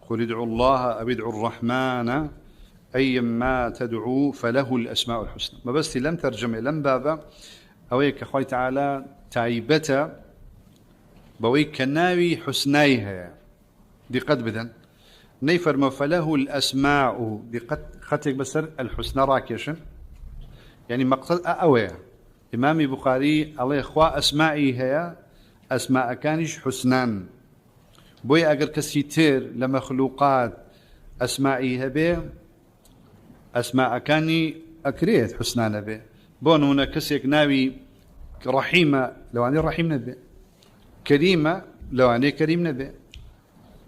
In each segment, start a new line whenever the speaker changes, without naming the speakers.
قل ادعوا الله أو ادعوا الرحمن أيما تدعوا فله الأسماء الحسنى. ما بس لم ترجمة لم بابا أويك أخوي تعالى تعيبته بويك كناوي حسنايها دي قد بدن نيفرم فله الأسماء دي قد خطيك بسر الحسنى راكيشن يعني مقصد أويه إمام بخاري الله إخوة أسمائي هي أسماء كانش حسنان بوي أجر كسيتير لمخلوقات أسمائي هبه أسماء كاني أكريت حسنان به بون هنا كسيك ناوي رحيمة لو أني رحيم نبي كريمة لو أني كريم نبي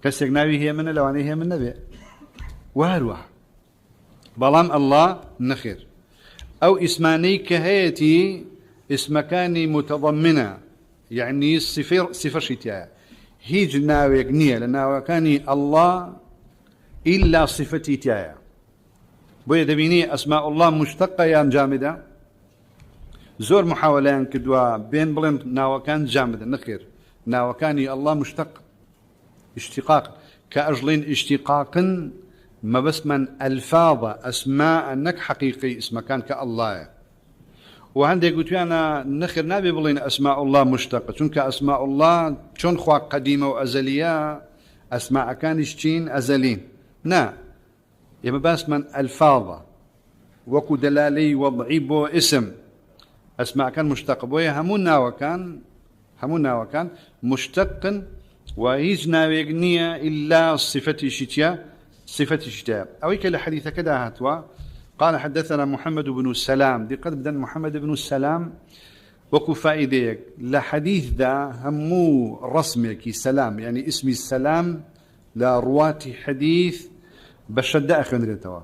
كسيك ناوي هي من لو أني هي من نبي وهروح بلام الله نخير أو اسماني كهيتي اسم كاني متضمنة يعني صفر شتاء هيج ناوي يقنية لأنه كاني الله إلا صفتي تايا بويا دبيني أسماء الله مشتقة يا جامدة زور محاولين كدوا بين بلين ناوكان جامدة نخير ناوكاني الله مشتق اشتقاق كأجلين اشتقاق ما بس من ألفاظ أسماء أنك حقيقي اسم كان كالله وعندي قلت أنا نخير نبي بلين أسماء الله مشتقة چونك أسماء الله چون خوا قديمة وأزلية أسماء كان اشتين أزلين نا يما بس من ألفاظ وكو دلالي وضعي بو اسم أسماء كان مشتق بويا همونا وكان مشتق ويجنا ويقنية إلا صفة شتاء أويك الحديث كده هاتوا قال حدثنا محمد بن السلام دي قد بدن محمد بن السلام وكو فائديك لحديث دا همو رسمك سلام يعني اسمي السلام لرواة حديث بشد أخن توا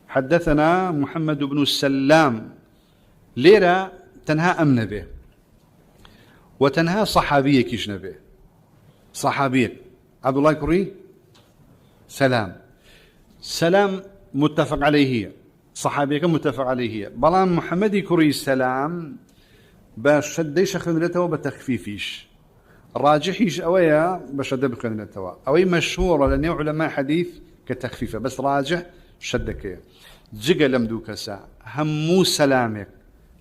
حدثنا محمد بن السلام ليرة تنهى أمن به وتنهى صحابية كيش نبه صحابية عبد الله كري سلام متفق عليه صحابية متفق عليه بلان محمد كري سلام بشديش خندرته وبتخفيفيش راجحيش أويا بشد بخندرته أوي مشهورة لأن علماء حديث كتخفيفة بس راجح شدك جيجا لمدوك ساعة همو سلامك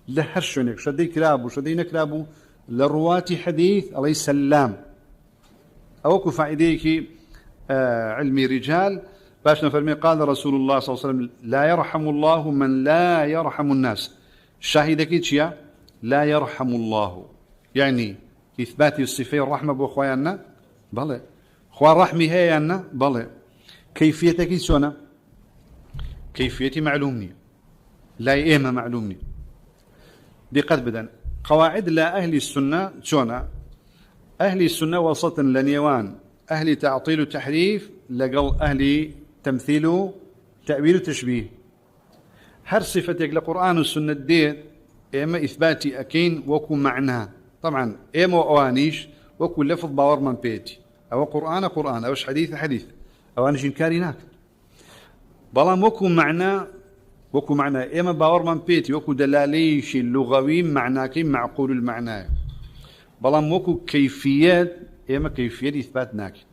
لهرشونك شدي كلابو شدي نكلابو لرواتي حديث عليه السلام أوكو فائديك علمي رجال باش نفرمي قال رسول الله صلى الله عليه وسلم لا يرحم الله من لا يرحم الناس شاهدك يا لا يرحم الله يعني إثبات الصفة الرحمة بأخواننا بلى خوان رحمي هي أنا بلى كيفيتك سونا كيفيتي معلومني لا إيما معلومني دي قد بدن قواعد لا أهل السنة سونا أهل السنة وسط لنيوان أهل تعطيل وتحريف لقل أهل تمثيل تأويل وتشبيه هر صفتك لقرآن والسنة ديت إما إثباتي أكين وكو معناها طبعا إما أوانيش وكو لفظ باور من بيتي أو قرآن أوش حديث أو أنا شنكاريناك بلام وكو معنى إما باور من بيتي وكو دلاليش اللغوي معناكي معقول المعنى بلام وكو كيفيات إما كيفية إثبات ناكي